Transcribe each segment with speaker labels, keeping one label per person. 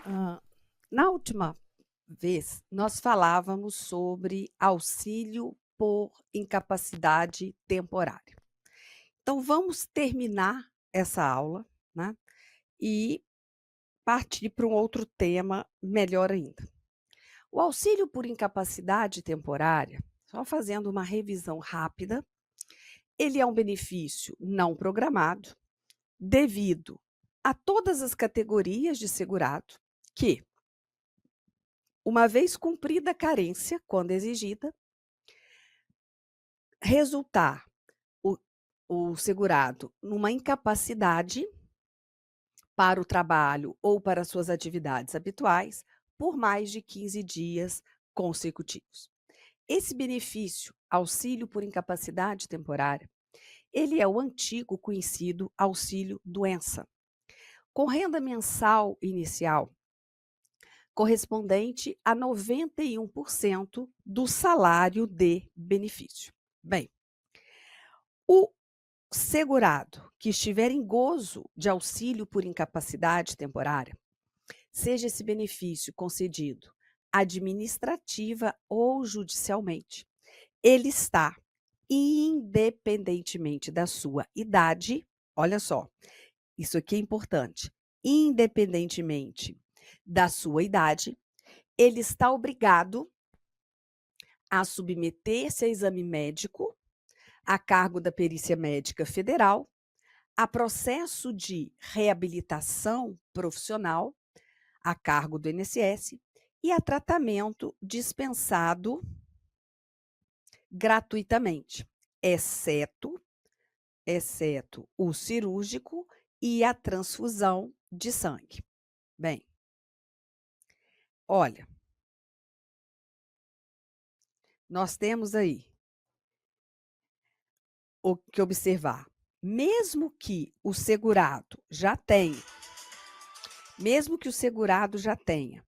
Speaker 1: Hã, na última vez, nós falávamos sobre auxílio por incapacidade temporária. Então vamos terminar essa aula, né, e partir para um outro tema melhor ainda. O auxílio por incapacidade temporária, só fazendo uma revisão rápida, ele é um benefício não programado, devido a todas as categorias de segurado que, uma vez cumprida a carência, quando exigida, resultar o o segurado numa incapacidade para o trabalho ou para suas atividades habituais por mais de 15 dias consecutivos. Esse benefício, auxílio por incapacidade temporária, ele é o antigo conhecido auxílio-doença, com renda mensal inicial correspondente a 91% do salário de benefício. Bem, o segurado que estiver em gozo de auxílio por incapacidade temporária, seja esse benefício concedido administrativa ou judicialmente, ele está, independentemente da sua idade, olha só, isso aqui é importante, independentemente da sua idade, ele está obrigado a submeter-se a exame médico, a cargo da Perícia Médica Federal, a processo de reabilitação profissional, a cargo do INSS, e a tratamento dispensado gratuitamente, exceto o cirúrgico e a transfusão de sangue. Bem, olha, nós temos aí o que observar. Mesmo que o segurado já tenha mesmo que o segurado já tenha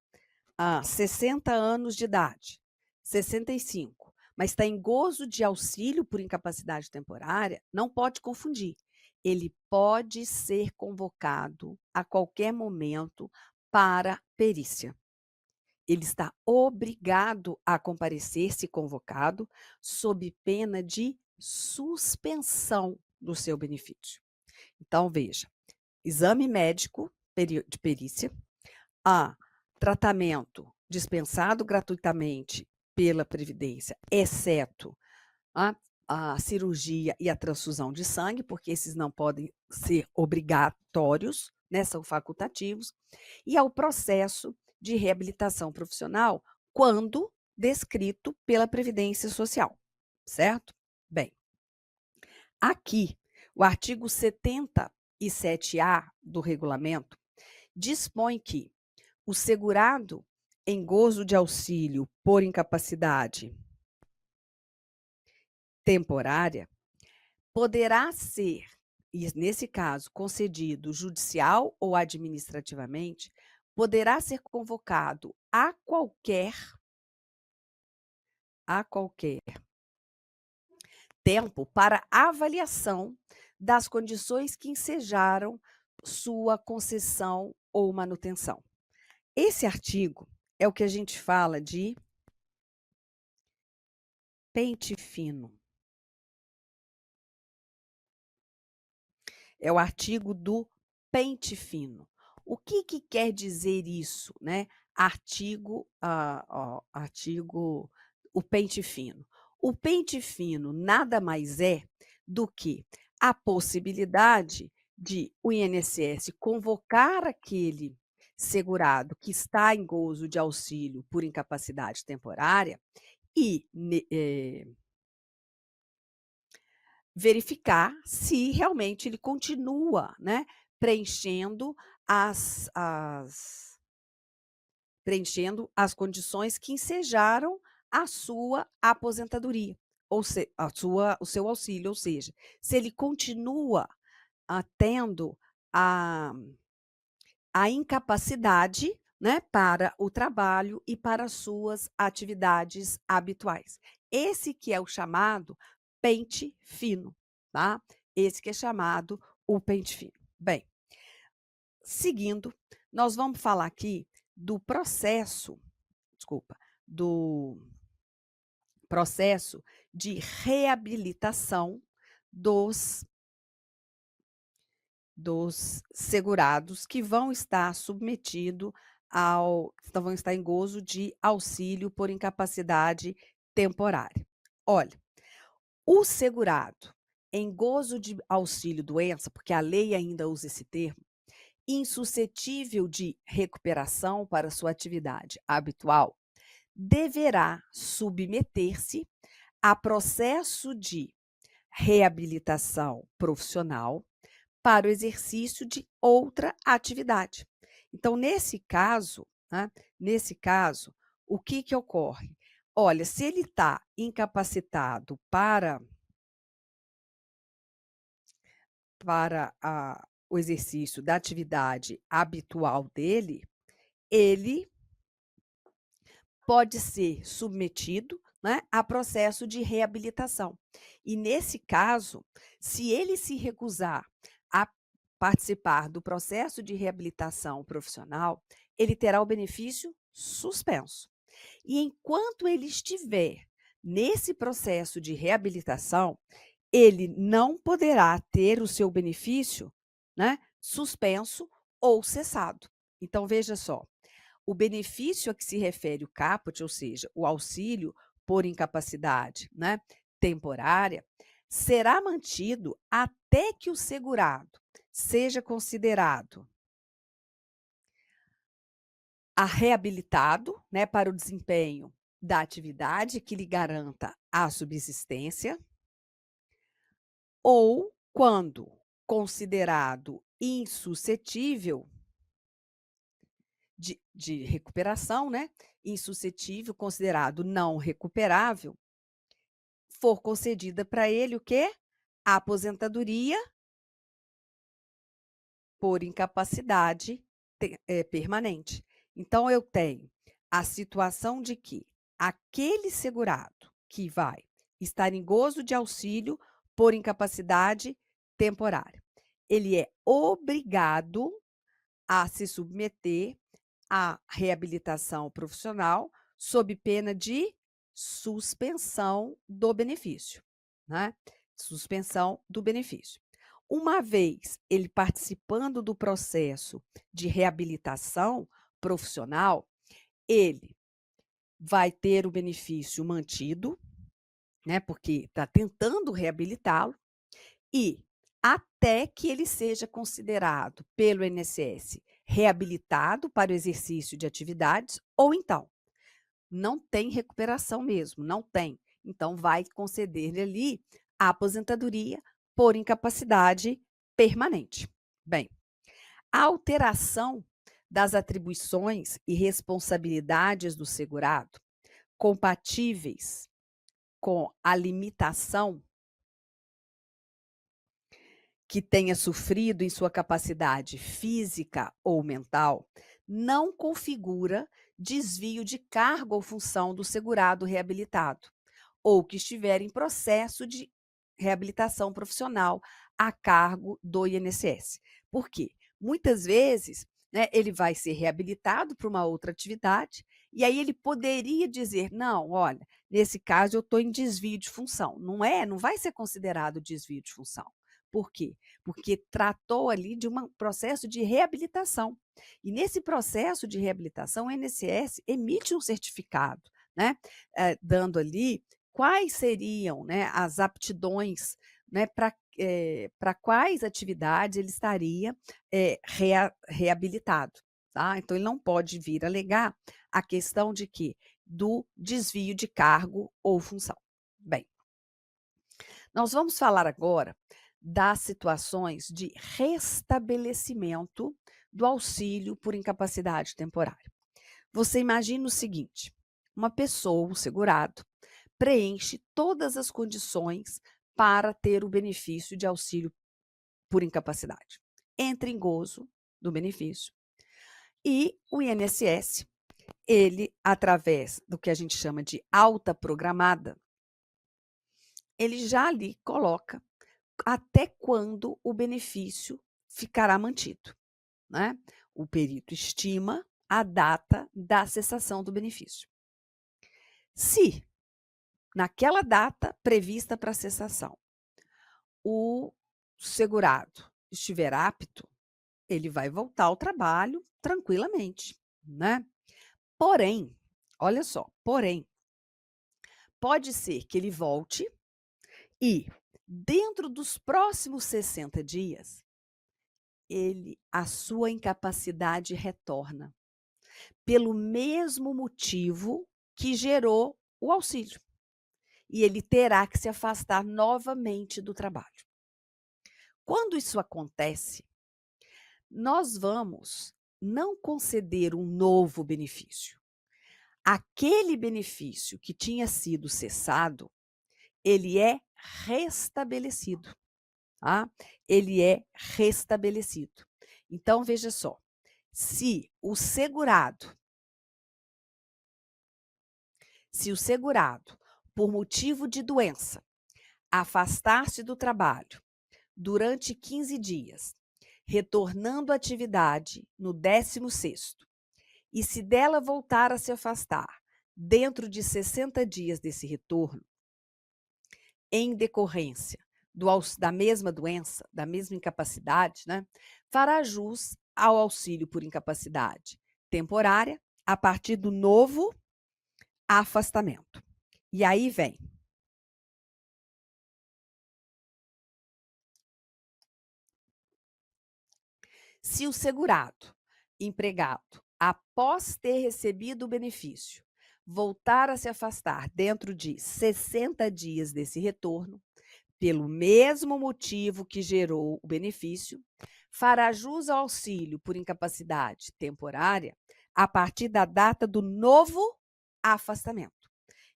Speaker 1: 60 anos de idade, 65, mas está em gozo de auxílio por incapacidade temporária, não pode confundir. Ele pode ser convocado a qualquer momento para perícia. Ele está obrigado a comparecer, se convocado, sob pena de suspensão do seu benefício. Então, veja, exame médico de perícia, tratamento dispensado gratuitamente pela Previdência, exceto a a cirurgia e a transfusão de sangue, porque esses não podem ser obrigatórios, né, são facultativos, e ao processo de reabilitação profissional, quando descrito pela Previdência Social, certo? Bem, aqui, o artigo 77A do regulamento dispõe que o segurado em gozo de auxílio por incapacidade temporária poderá ser, e nesse caso, concedido judicial ou administrativamente, poderá ser convocado a qualquer tempo para avaliação das condições que ensejaram sua concessão ou manutenção. Esse artigo é o que a gente fala de pente fino. É o artigo do pente fino. O que quer dizer isso, né? Artigo o pente fino. O pente fino nada mais é do que a possibilidade de o INSS convocar aquele segurado que está em gozo de auxílio por incapacidade temporária e verificar se realmente ele continua, né, preenchendo as preenchendo as condições que ensejaram a sua aposentadoria, ou se a sua o seu auxílio, ou seja, se ele continua, tendo a a incapacidade, né, para o trabalho e para as suas atividades habituais. Esse que é o chamado pente fino, tá? Esse que é chamado o pente fino. Bem, seguindo, nós vamos falar aqui do processo, desculpa, do processo de reabilitação dos segurados que vão estar vão estar em gozo de auxílio por incapacidade temporária. Olha, o segurado em gozo de auxílio-doença, porque a lei ainda usa esse termo, insuscetível de recuperação para sua atividade habitual, deverá submeter-se a processo de reabilitação profissional para o exercício de outra atividade. Então, nesse caso, né, o que ocorre? Olha, se ele está incapacitado para o exercício da atividade habitual dele, ele pode ser submetido, né, a processo de reabilitação. E nesse caso, se ele se recusar a participar do processo de reabilitação profissional, ele terá o benefício suspenso. E enquanto ele estiver nesse processo de reabilitação, ele não poderá ter o seu benefício, né, suspenso ou cessado. Então, veja só, o benefício a que se refere o caput, ou seja, o auxílio por incapacidade, né, temporária, será mantido até que o segurado seja considerado reabilitado, né, para o desempenho da atividade que lhe garanta a subsistência, ou quando considerado insuscetível de recuperação, né, insuscetível, considerado não recuperável, for concedida para ele o quê? A aposentadoria por incapacidade permanente. Então, eu tenho a situação de que aquele segurado que vai estar em gozo de auxílio por incapacidade temporária, ele é obrigado a se submeter à reabilitação profissional sob pena de suspensão do benefício, né? Suspensão do benefício. Uma vez ele participando do processo de reabilitação profissional, ele vai ter o benefício mantido, né? Porque está tentando reabilitá-lo, e até que ele seja considerado pelo INSS reabilitado para o exercício de atividades, ou então não tem recuperação mesmo, não tem. Então, vai conceder-lhe ali a aposentadoria por incapacidade permanente. Bem, a alteração das atribuições e responsabilidades do segurado compatíveis com a limitação que tenha sofrido em sua capacidade física ou mental, não configura desvio de cargo ou função do segurado reabilitado, ou que estiver em processo de reabilitação profissional a cargo do INSS. Por quê? Muitas vezes, né, ele vai ser reabilitado para uma outra atividade, e aí ele poderia dizer: não, olha, nesse caso eu estou em desvio de função. Não vai ser considerado desvio de função. Por quê? Porque tratou ali de um processo de reabilitação. E nesse processo de reabilitação, o INSS emite um certificado, né, dando ali quais seriam, né, as aptidões, né, para quais atividades ele estaria reabilitado. Tá? Então, ele não pode vir alegar a questão de que do desvio de cargo ou função. Bem, nós vamos falar agora das situações de restabelecimento do auxílio por incapacidade temporária. Você imagina o seguinte: uma pessoa, um segurado, preenche todas as condições para ter o benefício de auxílio por incapacidade. Entra em gozo do benefício e o INSS, ele, através do que a gente chama de alta programada, ele já ali coloca até quando o benefício ficará mantido, né? O perito estima a data da cessação do benefício. Se, naquela data prevista para a cessação, o segurado estiver apto, ele vai voltar ao trabalho tranquilamente, né? Porém, olha só, porém, pode ser que ele volte e, dentro dos próximos 60 dias, a sua incapacidade retorna, pelo mesmo motivo que gerou o auxílio. E ele terá que se afastar novamente do trabalho. Quando isso acontece, nós vamos não conceder um novo benefício. Aquele benefício que tinha sido cessado, ele é restabelecido, tá? Ele é restabelecido. Então, veja só, se o segurado, por motivo de doença, afastar-se do trabalho durante 15 dias, retornando à atividade no 16º, e se dela voltar a se afastar dentro de 60 dias desse retorno, em decorrência da mesma doença, da mesma incapacidade, né, fará jus ao auxílio por incapacidade temporária a partir do novo afastamento. E aí vem. Se o segurado, empregado, após ter recebido o benefício, voltar a se afastar dentro de 60 dias desse retorno, pelo mesmo motivo que gerou o benefício, fará jus ao auxílio por incapacidade temporária a partir da data do novo afastamento.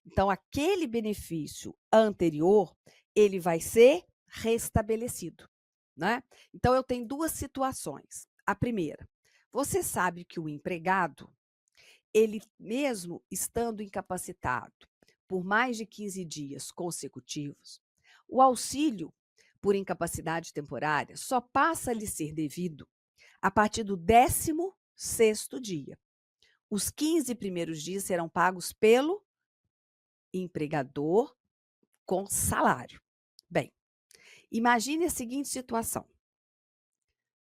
Speaker 1: Então, aquele benefício anterior, ele vai ser restabelecido, né? Então, eu tenho duas situações. A primeira, você sabe que o empregado, ele mesmo estando incapacitado por mais de 15 dias consecutivos, o auxílio por incapacidade temporária só passa a lhe ser devido a partir do 16º dia. Os 15 primeiros dias serão pagos pelo empregador com salário. Bem, imagine a seguinte situação.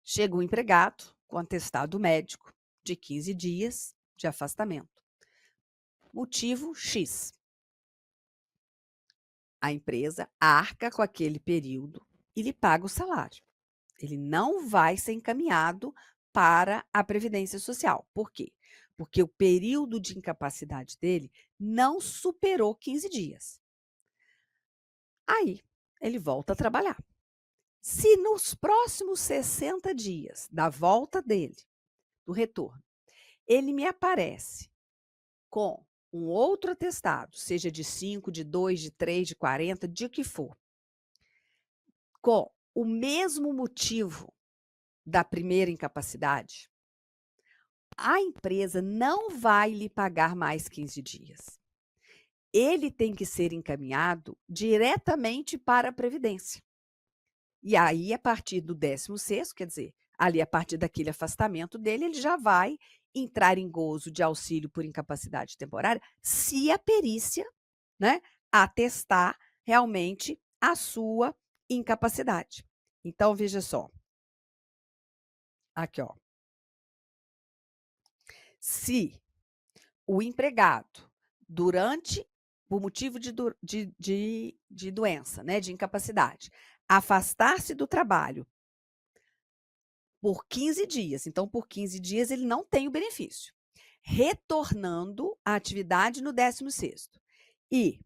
Speaker 1: Chega um empregado com atestado médico de 15 dias de afastamento. Motivo X. A empresa arca com aquele período e lhe paga o salário. Ele não vai ser encaminhado para a Previdência Social. Por quê? Porque o período de incapacidade dele não superou 15 dias. Aí, ele volta a trabalhar. Se nos próximos 60 dias da volta dele, do retorno, ele me aparece com um outro atestado, seja de 5, de 2, de 3, de 40, de que for, com o mesmo motivo da primeira incapacidade, a empresa não vai lhe pagar mais 15 dias. Ele tem que ser encaminhado diretamente para a Previdência. E aí, a partir do 16º, quer dizer, ali a partir daquele afastamento dele, ele já vai entrar em gozo de auxílio por incapacidade temporária, se a perícia, né, atestar realmente a sua incapacidade. Então, veja só. Aqui, ó. Se o empregado, por motivo de doença, né, de incapacidade, afastar-se do trabalho por 15 dias, então por 15 dias ele não tem o benefício, retornando à atividade no 16º. E,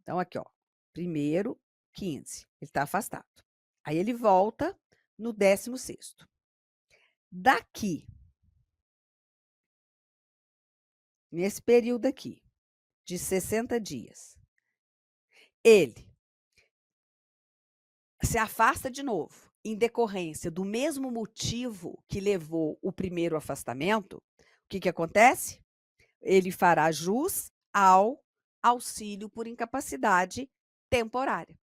Speaker 1: então aqui, ó, primeiro 15, ele está afastado. Aí ele volta no 16º. Daqui, nesse período aqui, de 60 dias, ele se afasta de novo, em decorrência do mesmo motivo que levou o primeiro afastamento, o que acontece? Ele fará jus ao auxílio por incapacidade temporária,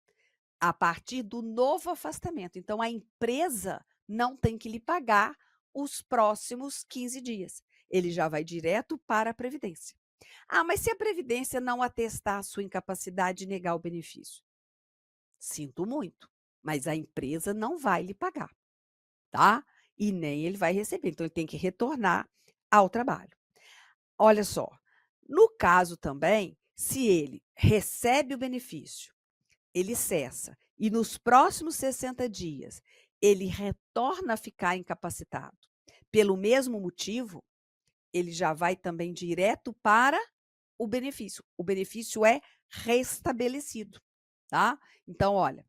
Speaker 1: a partir do novo afastamento. Então, a empresa não tem que lhe pagar os próximos 15 dias. ele já vai direto para a Previdência. Ah, mas se a Previdência não atestar a sua incapacidade e negar o benefício? Sinto muito, mas a empresa não vai lhe pagar, tá? E nem ele vai receber, então ele tem que retornar ao trabalho. Olha só, no caso também, se ele recebe o benefício, ele cessa e nos próximos 60 dias ele retorna a ficar incapacitado pelo mesmo motivo, ele já vai também direto para o benefício. O benefício é restabelecido, tá? Então, olha,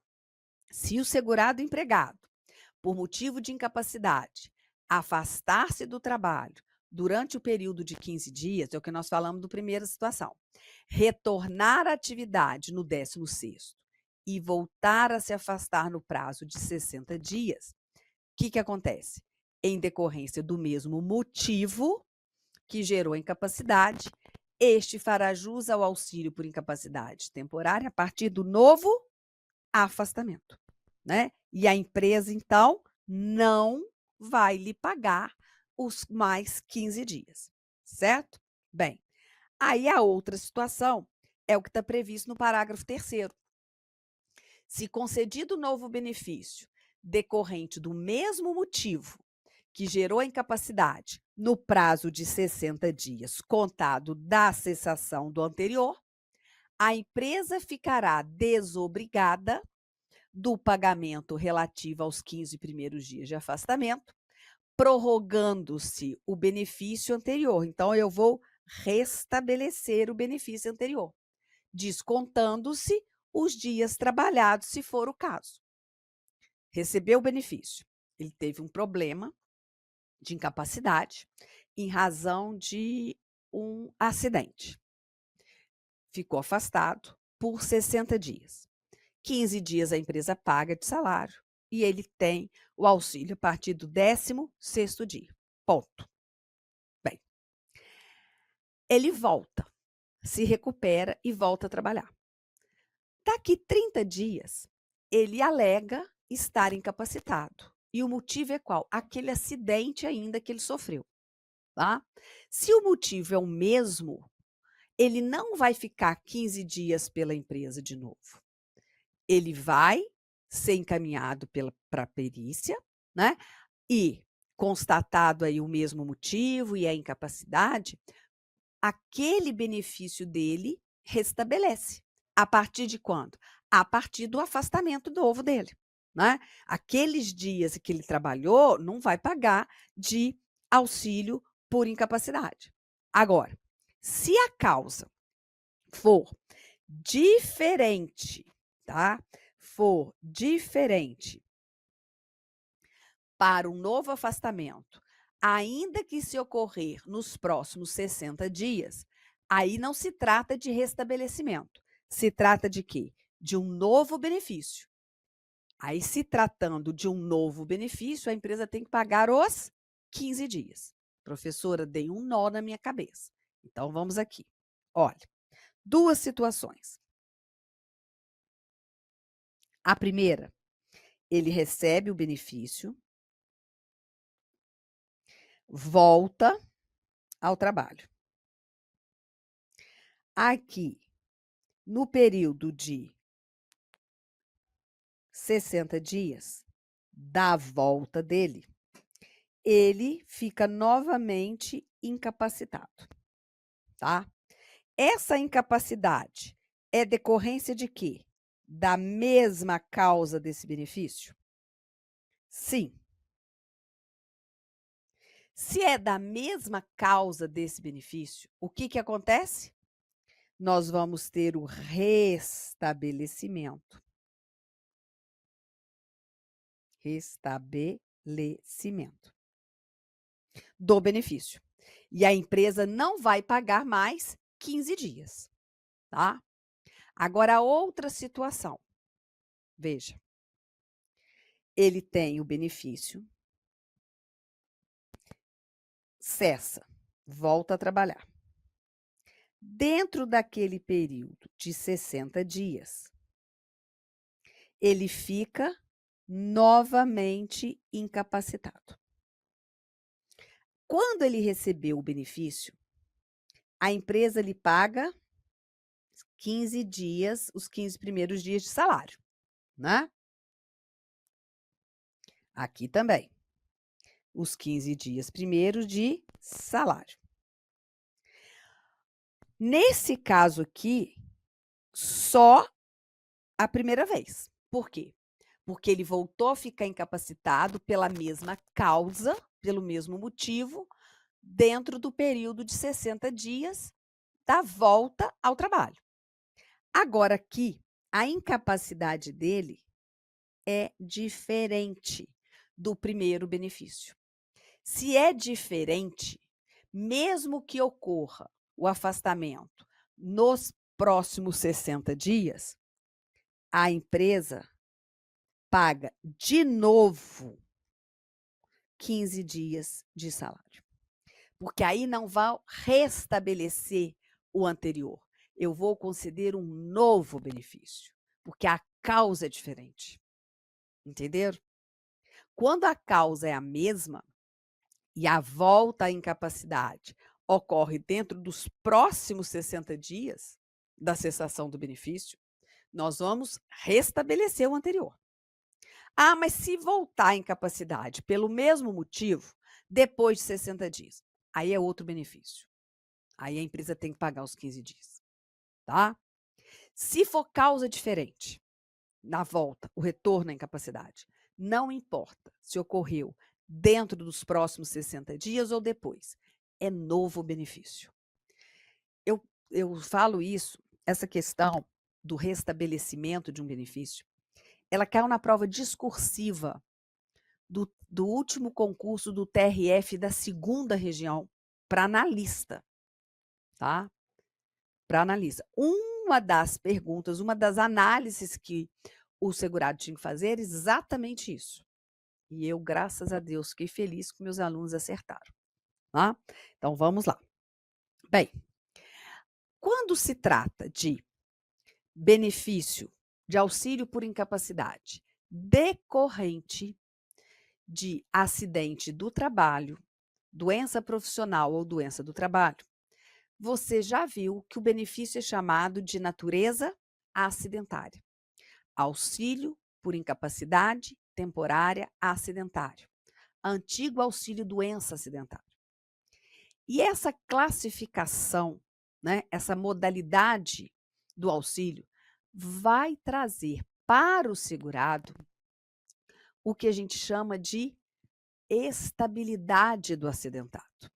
Speaker 1: se o segurado empregado, por motivo de incapacidade, afastar-se do trabalho durante o período de 15 dias, é o que nós falamos do primeira situação, retornar à atividade no 16º e voltar a se afastar no prazo de 60 dias, o que acontece? Em decorrência do mesmo motivo que gerou a incapacidade, este fará jus ao auxílio por incapacidade temporária a partir do novo afastamento, né? E a empresa, então, não vai lhe pagar os mais 15 dias, certo? Bem, aí a outra situação é o que está previsto no parágrafo 3º. Se concedido novo benefício decorrente do mesmo motivo que gerou a incapacidade no prazo de 60 dias contado da cessação do anterior, a empresa ficará desobrigada do pagamento relativo aos 15 primeiros dias de afastamento, prorrogando-se o benefício anterior. Então, eu vou restabelecer o benefício anterior, descontando-se os dias trabalhados, se for o caso. Recebeu o benefício. Ele teve um problema de incapacidade em razão de um acidente. Ficou afastado por 60 dias. 15 dias a empresa paga de salário e ele tem o auxílio a partir do 16º dia. Ponto. Bem, ele volta, se recupera e volta a trabalhar. Daqui 30 dias, ele alega estar incapacitado. E o motivo é qual? Aquele acidente ainda que ele sofreu, tá? Se o motivo é o mesmo, ele não vai ficar 15 dias pela empresa de novo. Ele vai ser encaminhado para a perícia, né? E constatado aí o mesmo motivo e a incapacidade, aquele benefício dele restabelece. A partir de quando? A partir do afastamento novo dele, né? Aqueles dias que ele trabalhou, não vai pagar de auxílio por incapacidade. Agora, se a causa for diferente, tá? For diferente para um novo afastamento, ainda que se ocorrer nos próximos 60 dias, aí não se trata de restabelecimento. Se trata de quê? De um novo benefício. Aí, se tratando de um novo benefício, a empresa tem que pagar os 15 dias. Professora, dei um nó na minha cabeça. Então, vamos aqui. Olha, duas situações. A primeira, ele recebe o benefício, volta ao trabalho. Aqui, no período de 60 dias da volta dele, ele fica novamente incapacitado, tá? Essa incapacidade é decorrência de quê? Da mesma causa desse benefício? Sim. Se é da mesma causa desse benefício, o que acontece? Nós vamos ter o restabelecimento. Restabelecimento do benefício. E a empresa não vai pagar mais 15 dias, tá? Agora, outra situação. Veja. Ele tem o benefício, cessa, volta a trabalhar. Dentro daquele período de 60 dias, ele fica novamente incapacitado. Quando ele recebeu o benefício, a empresa lhe paga 15 dias, os 15 primeiros dias de salário, né? Aqui também, os 15 dias primeiros de salário. Nesse caso aqui, só a primeira vez. Por quê? Porque ele voltou a ficar incapacitado pela mesma causa, pelo mesmo motivo, dentro do período de 60 dias da volta ao trabalho. Agora aqui, a incapacidade dele é diferente do primeiro benefício. Se é diferente, mesmo que ocorra o afastamento nos próximos 60 dias, a empresa paga de novo 15 dias de salário. Porque aí não vai restabelecer o anterior. Eu vou conceder um novo benefício, porque a causa é diferente. Entenderam? Quando a causa é a mesma e a volta à incapacidade ocorre dentro dos próximos 60 dias da cessação do benefício, nós vamos restabelecer o anterior. Ah, mas se voltar à incapacidade pelo mesmo motivo, depois de 60 dias, aí é outro benefício. Aí a empresa tem que pagar os 15 dias, tá? Se for causa diferente, na volta, o retorno à incapacidade, não importa se ocorreu dentro dos próximos 60 dias ou depois, é novo benefício. Eu falo isso, essa questão do restabelecimento de um benefício, ela caiu na prova discursiva do último concurso do TRF da 2ª região para analista, tá? Para analista. Uma das perguntas, uma das análises que o segurado tinha que fazer era exatamente isso. E eu, graças a Deus, fiquei feliz que meus alunos acertaram, tá? Então, vamos lá. Bem, quando se trata de benefício de auxílio por incapacidade decorrente de acidente do trabalho, doença profissional ou doença do trabalho, você já viu que o benefício é chamado de natureza acidentária. Auxílio por incapacidade temporária acidentário. Antigo auxílio doença acidentário. E essa classificação, né, essa modalidade do auxílio vai trazer para o segurado o que a gente chama de estabilidade do acidentado.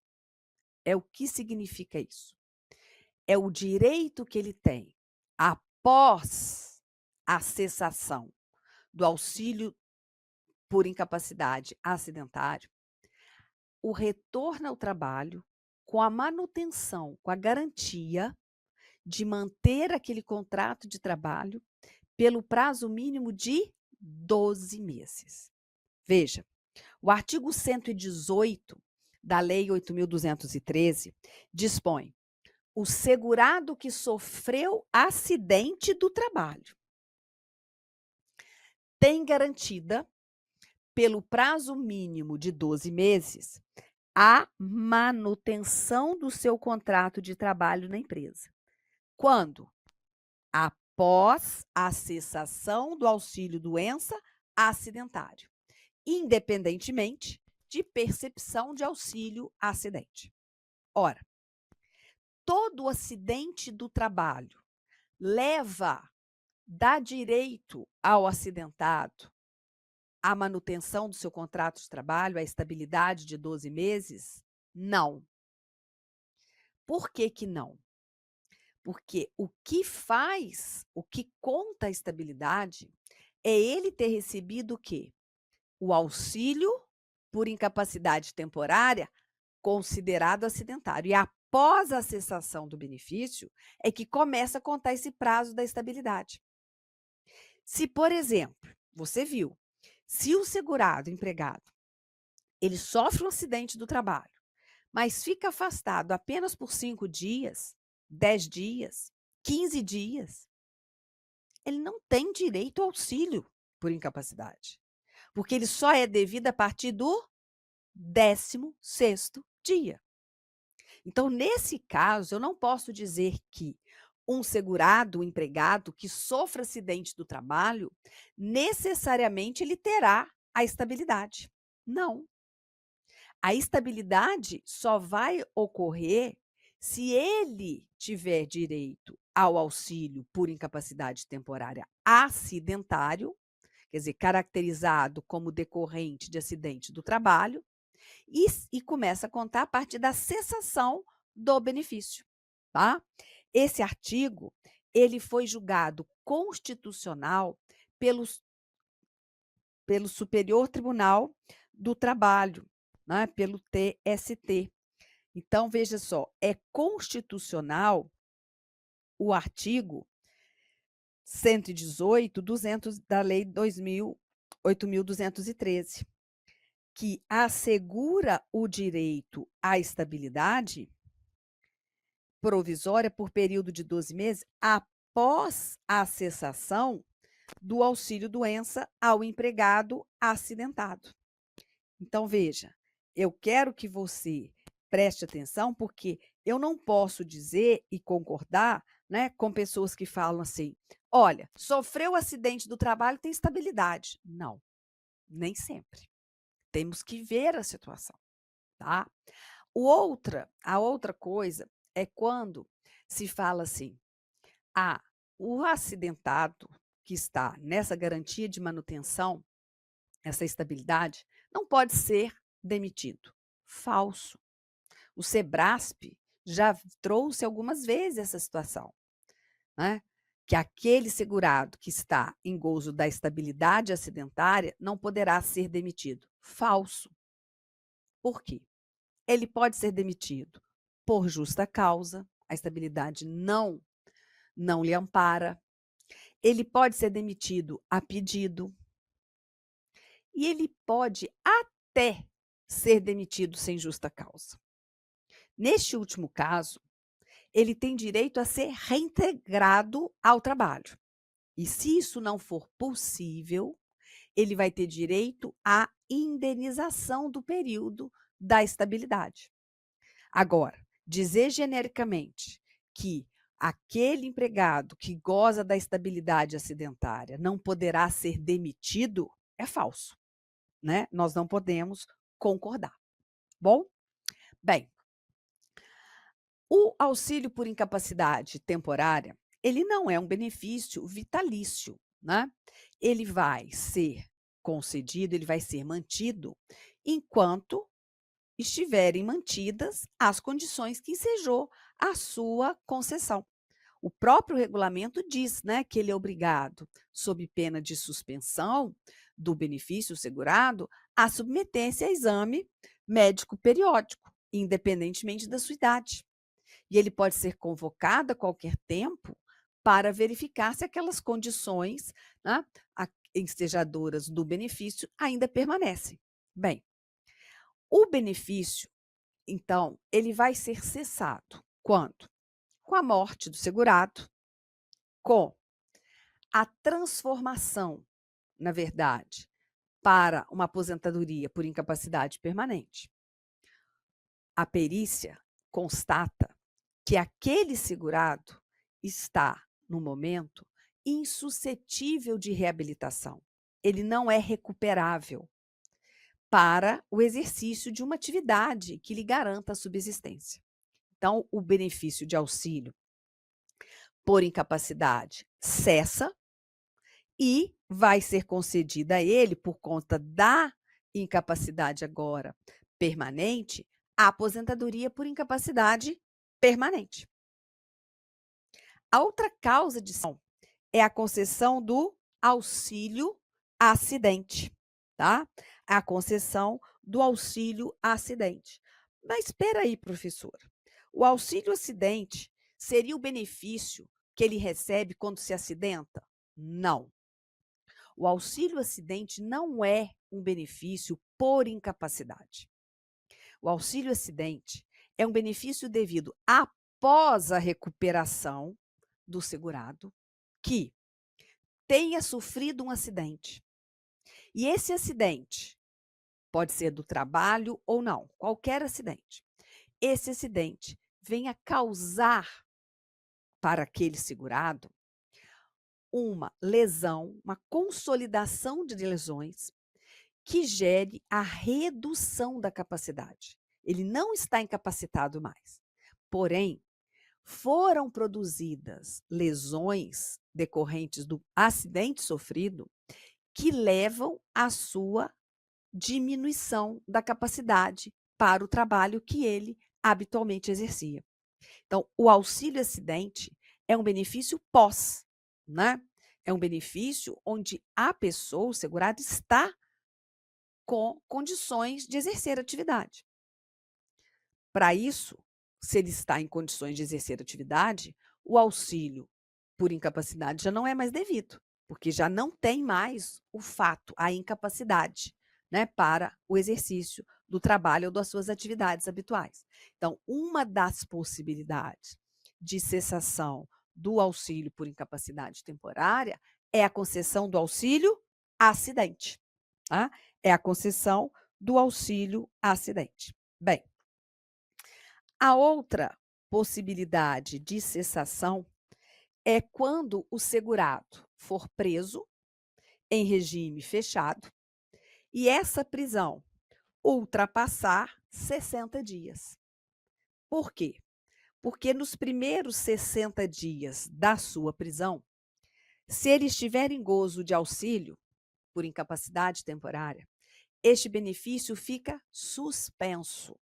Speaker 1: É o que significa isso? É o direito que ele tem após a cessação do auxílio por incapacidade acidentário, o retorno ao trabalho com a manutenção, com a garantia de manter aquele contrato de trabalho pelo prazo mínimo de 12 meses. Veja, o artigo 118 da Lei 8.213 dispõe: o segurado que sofreu acidente do trabalho tem garantida, pelo prazo mínimo de 12 meses, a manutenção do seu contrato de trabalho na empresa. Quando? Após a cessação do auxílio-doença acidentário, independentemente de percepção de auxílio-acidente. Ora, todo acidente do trabalho dá direito ao acidentado à manutenção do seu contrato de trabalho, à estabilidade de 12 meses? Não. Por que que não? Porque o que conta a estabilidade é ele ter recebido o quê? O auxílio por incapacidade temporária considerado acidentário. E após a cessação do benefício, é que começa a contar esse prazo da estabilidade. Se, por exemplo, você viu, se o segurado, empregado, ele sofre um acidente do trabalho, mas fica afastado apenas por 5 dias, 10 dias, 15 dias, ele não tem direito ao auxílio por incapacidade, porque ele só é devido a partir do 16º dia. Então, nesse caso, eu não posso dizer que um segurado, um empregado que sofra acidente do trabalho, necessariamente ele terá a estabilidade. Não. A estabilidade só vai ocorrer se ele tiver direito ao auxílio por incapacidade temporária acidentário, quer dizer, caracterizado como decorrente de acidente do trabalho, e começa a contar a partir da cessação do benefício, tá? Esse artigo, ele foi julgado constitucional pelos pelo Superior Tribunal do Trabalho, né, pelo TST. Então, veja só, é constitucional o artigo 118, 200 da Lei 8.213, que assegura o direito à estabilidade provisória por período de 12 meses após a cessação do auxílio-doença ao empregado acidentado. Então, veja, eu quero que você preste atenção, porque eu não posso dizer e concordar, né, com pessoas que falam assim: olha, sofreu acidente do trabalho, tem estabilidade. Não, nem sempre. Temos que ver a situação, tá? A outra coisa é quando se fala assim: ah, o acidentado que está nessa garantia de manutenção, essa estabilidade, não pode ser demitido. Falso. O Sebrasp já trouxe algumas vezes essa situação, né? Que aquele segurado que está em gozo da estabilidade acidentária não poderá ser demitido. Falso. Por quê? Ele pode ser demitido por justa causa, a estabilidade não lhe ampara. Ele pode ser demitido a pedido. E ele pode até ser demitido sem justa causa. Neste último caso, ele tem direito a ser reintegrado ao trabalho. E se isso não for possível, ele vai ter direito à indenização do período da estabilidade. Agora, dizer genericamente que aquele empregado que goza da estabilidade acidentária não poderá ser demitido é falso, né? Nós não podemos concordar. Bom, bem, o auxílio por incapacidade temporária, ele não é um benefício vitalício, né? Ele vai ser concedido, ele vai ser mantido enquanto estiverem mantidas as condições que ensejou a sua concessão. O próprio regulamento diz, né, que ele é obrigado, sob pena de suspensão do benefício segurado, a submeter-se a exame médico periódico, independentemente da sua idade. E ele pode ser convocado a qualquer tempo para verificar se aquelas condições, né, ensejadoras do benefício ainda permanecem. Bem, o benefício, então, ele vai ser cessado quando? Com a morte do segurado, com a transformação, na verdade, para uma aposentadoria por incapacidade permanente. A perícia constata que aquele segurado está, no momento, insuscetível de reabilitação. Ele não é recuperável para o exercício de uma atividade que lhe garanta a subsistência. Então, o benefício de auxílio por incapacidade cessa e vai ser concedida a ele, por conta da incapacidade agora permanente, a aposentadoria por incapacidade permanente. A outra causa de ação é a concessão do auxílio acidente, tá? A concessão do auxílio acidente. Mas espera aí, professora. O auxílio acidente seria o benefício que ele recebe quando se acidenta? Não. O auxílio acidente não é um benefício por incapacidade. O auxílio acidente é um benefício devido após a recuperação do segurado que tenha sofrido um acidente. E esse acidente pode ser do trabalho ou não, qualquer acidente. esse acidente venha causar para aquele segurado uma lesão, uma consolidação de lesões que gere a redução da capacidade. Ele não está incapacitado mais. Porém, foram produzidas lesões decorrentes do acidente sofrido que levam à sua diminuição da capacidade para o trabalho que ele habitualmente exercia. Então, o auxílio acidente é um benefício pós, né? É um benefício onde a pessoa, o segurado, está com condições de exercer atividade. Para isso, se ele está em condições de exercer atividade, o auxílio por incapacidade já não é mais devido, porque já não tem mais o fato, a incapacidade, né, para o exercício do trabalho ou das suas atividades habituais. Então, uma das possibilidades de cessação do auxílio por incapacidade temporária é a concessão do auxílio acidente, tá? É a concessão do auxílio acidente. Bem, a outra possibilidade de cessação é quando o segurado for preso em regime fechado e essa prisão ultrapassar 60 dias. Por quê? Porque nos primeiros 60 dias da sua prisão, se ele estiver em gozo de auxílio por incapacidade temporária, este benefício fica suspenso.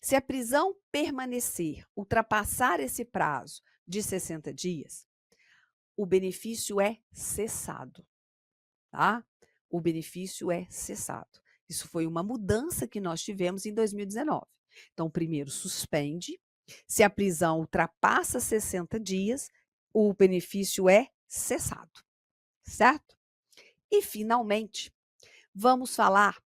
Speaker 1: Se a prisão permanecer, ultrapassar esse prazo de 60 dias, o benefício é cessado, tá? O benefício é cessado. Isso foi uma mudança que nós tivemos em 2019. Então, primeiro suspende. Se a prisão ultrapassa 60 dias, o benefício é cessado, certo? E, finalmente, vamos falar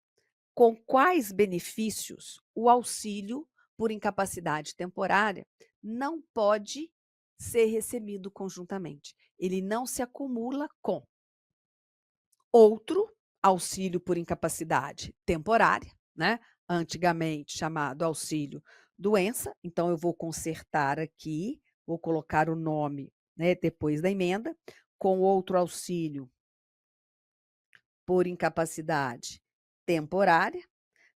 Speaker 1: com quais benefícios o auxílio por incapacidade temporária não pode ser recebido conjuntamente. Ele não se acumula com outro auxílio por incapacidade temporária, né? Antigamente chamado auxílio doença. Então, eu vou consertar aqui, vou colocar o nome, né, depois da emenda, com outro auxílio por incapacidade temporária.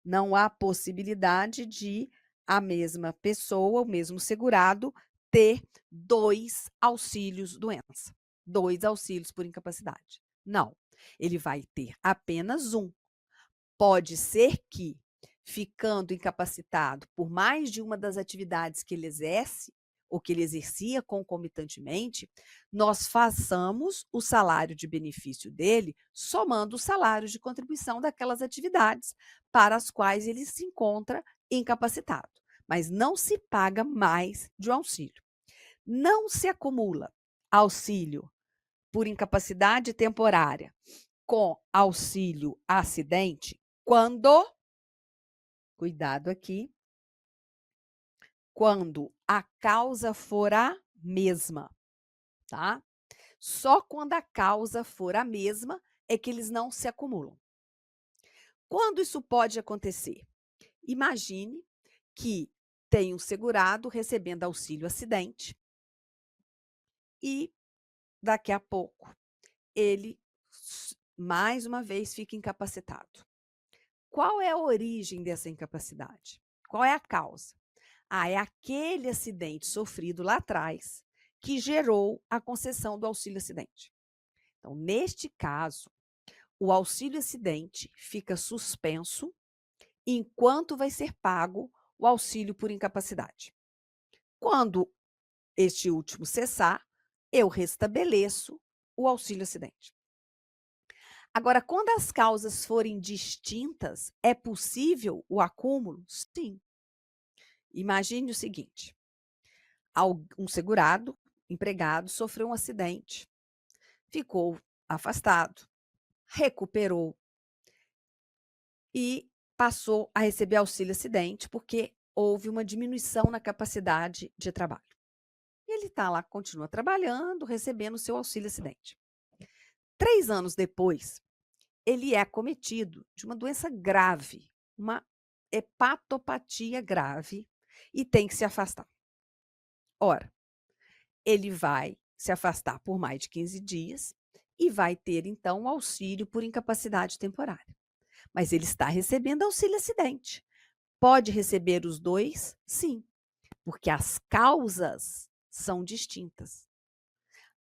Speaker 1: Não há possibilidade de a mesma pessoa, o mesmo segurado, ter 2 auxílios doença, 2 auxílios por incapacidade. Não, ele vai ter apenas um. Pode ser que, ficando incapacitado por mais de uma das atividades que ele exerce, ou que ele exercia concomitantemente, nós façamos o salário de benefício dele somando o salário de contribuição daquelas atividades para as quais ele se encontra incapacitado. Mas não se paga mais de um auxílio. Não se acumula auxílio por incapacidade temporária com auxílio acidente quando, cuidado aqui, quando a causa for a mesma, tá? Só quando a causa for a mesma é que eles não se acumulam. Quando isso pode acontecer? Imagine que tem um segurado recebendo auxílio acidente e daqui a pouco ele mais uma vez fica incapacitado. Qual é a origem dessa incapacidade? Qual é a causa? É aquele acidente sofrido lá atrás que gerou a concessão do auxílio acidente. Então, neste caso, o auxílio acidente fica suspenso enquanto vai ser pago o auxílio por incapacidade. Quando este último cessar, eu restabeleço o auxílio acidente. Agora, quando as causas forem distintas, é possível o acúmulo? Sim. Imagine o seguinte: um segurado, empregado, sofreu um acidente, ficou afastado, recuperou e passou a receber auxílio acidente porque houve uma diminuição na capacidade de trabalho. E ele está lá, continua trabalhando, recebendo o seu auxílio acidente. 3 anos depois, ele é acometido de uma doença grave, uma hepatopatia grave, e tem que se afastar. Ora, ele vai se afastar por mais de 15 dias e vai ter, então, o auxílio por incapacidade temporária. Mas ele está recebendo auxílio acidente. Pode receber os dois? Sim, porque as causas são distintas.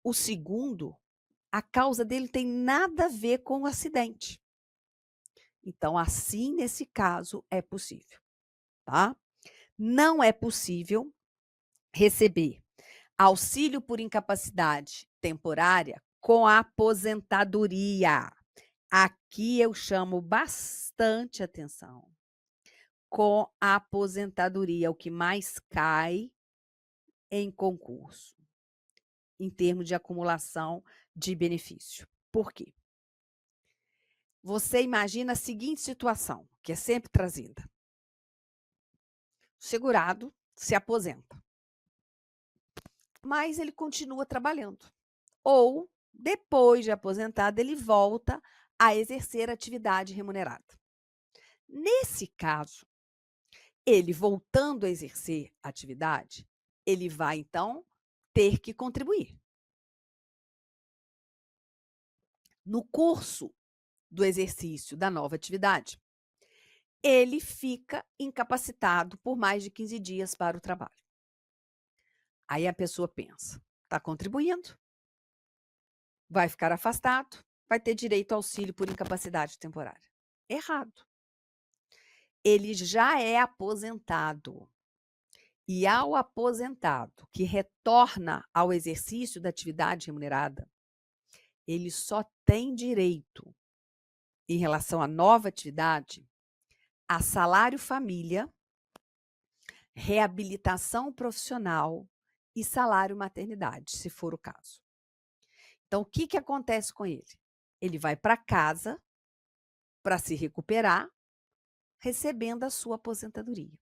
Speaker 1: O segundo, a causa dele tem nada a ver com o acidente. Então, assim, nesse caso, é possível, tá? Não é possível receber auxílio por incapacidade temporária com a aposentadoria. Aqui eu chamo bastante atenção. Com a aposentadoria, o que mais cai em concurso, em termos de acumulação de benefício. Por quê? Você imagina a seguinte situação, que é sempre trazida. O segurado se aposenta, mas ele continua trabalhando. Ou, depois de aposentado, ele volta a exercer atividade remunerada. Nesse caso, ele voltando a exercer atividade, ele vai, então, ter que contribuir. No curso do exercício da nova atividade, ele fica incapacitado por mais de 15 dias para o trabalho. Aí a pessoa pensa, está contribuindo, vai ficar afastado, vai ter direito ao auxílio por incapacidade temporária. Errado. Ele já é aposentado. E ao aposentado que retorna ao exercício da atividade remunerada, ele só tem direito, em relação à nova atividade, a salário família, reabilitação profissional e salário maternidade, se for o caso. Então, o que acontece com ele? Ele vai para casa para se recuperar, recebendo a sua aposentadoria.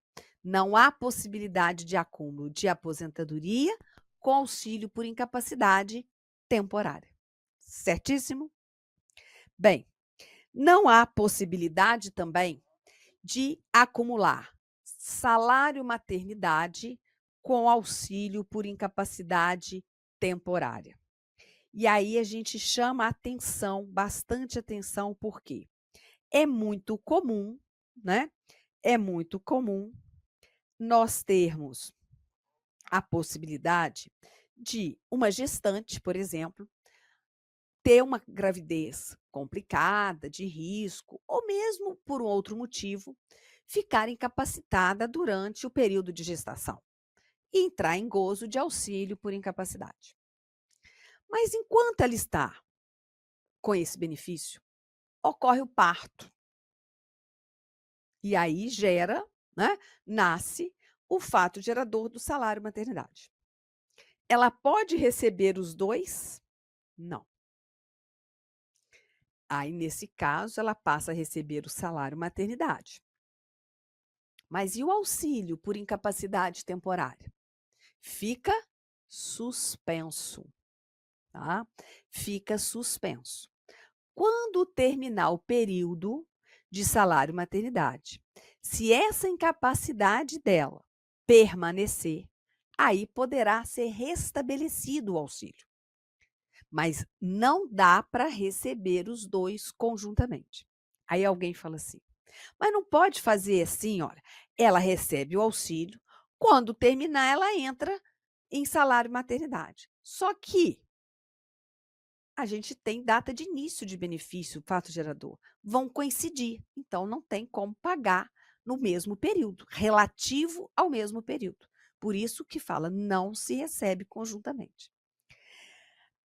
Speaker 1: Não há possibilidade de acúmulo de aposentadoria com auxílio por incapacidade temporária. Certíssimo? Bem, não há possibilidade também de acumular salário maternidade com auxílio por incapacidade temporária. E aí a gente chama atenção, bastante atenção, porque é muito comum, né? É muito comum nós termos a possibilidade de uma gestante, por exemplo, ter uma gravidez complicada, de risco, ou mesmo por um outro motivo, ficar incapacitada durante o período de gestação e entrar em gozo de auxílio por incapacidade. Mas enquanto ela está com esse benefício, ocorre o parto. E aí gera, né, nasce o fato gerador do salário maternidade. Ela pode receber os dois? Não. Aí, nesse caso, ela passa a receber o salário maternidade. Mas e o auxílio por incapacidade temporária? Fica suspenso, tá? Fica suspenso. Quando terminar o período de salário maternidade, se essa incapacidade dela permanecer, aí poderá ser restabelecido o auxílio. Mas não dá para receber os dois conjuntamente. Aí alguém fala assim, mas não pode fazer assim, olha, ela recebe o auxílio, quando terminar ela entra em salário maternidade. Só que a gente tem data de início de benefício, fato gerador, vão coincidir, então não tem como pagar no mesmo período, relativo ao mesmo período. Por isso que fala, não se recebe conjuntamente.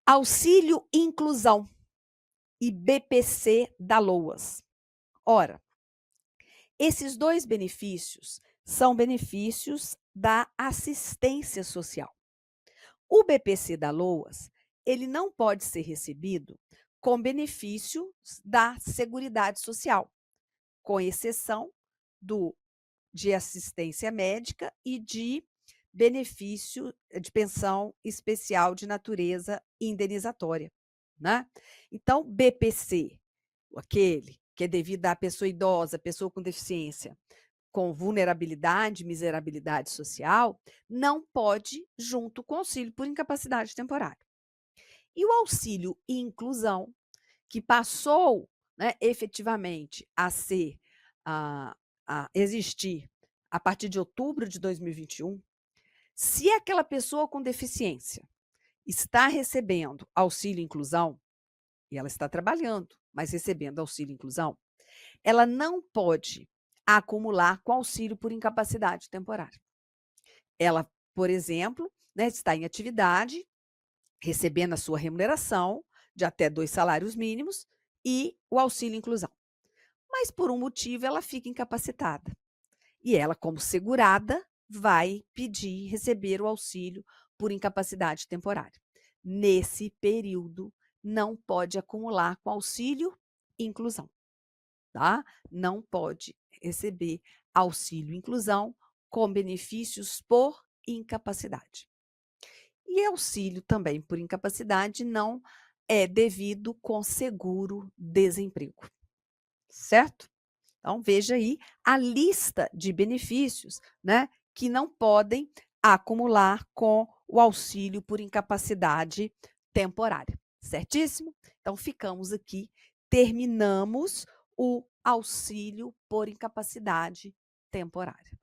Speaker 1: Auxílio inclusão e BPC da LOAS. Ora, esses dois benefícios são benefícios da assistência social. O BPC da LOAS, ele não pode ser recebido com benefícios da Seguridade Social, com exceção de assistência médica e de benefício de pensão especial de natureza indenizatória, né? Então, BPC, aquele que é devido à pessoa idosa, pessoa com deficiência, com vulnerabilidade, miserabilidade social, não pode junto com o auxílio por incapacidade temporária. E o auxílio inclusão, que passou, né, efetivamente a ser, a existir a partir de outubro de 2021, se aquela pessoa com deficiência está recebendo auxílio inclusão, e ela está trabalhando, mas recebendo auxílio inclusão, ela não pode acumular com auxílio por incapacidade temporária. Ela, por exemplo, né, está em atividade, recebendo a sua remuneração de até 2 salários mínimos e o auxílio inclusão. Mas por um motivo ela fica incapacitada. E ela, como segurada, vai pedir receber o auxílio por incapacidade temporária. Nesse período, não pode acumular com auxílio inclusão, tá? Não pode receber auxílio inclusão com benefícios por incapacidade. E auxílio também por incapacidade não é devido com seguro-desemprego, certo? Então, veja aí a lista de benefícios, né, que não podem acumular com o auxílio por incapacidade temporária, certíssimo? Então, ficamos aqui, terminamos o auxílio por incapacidade temporária.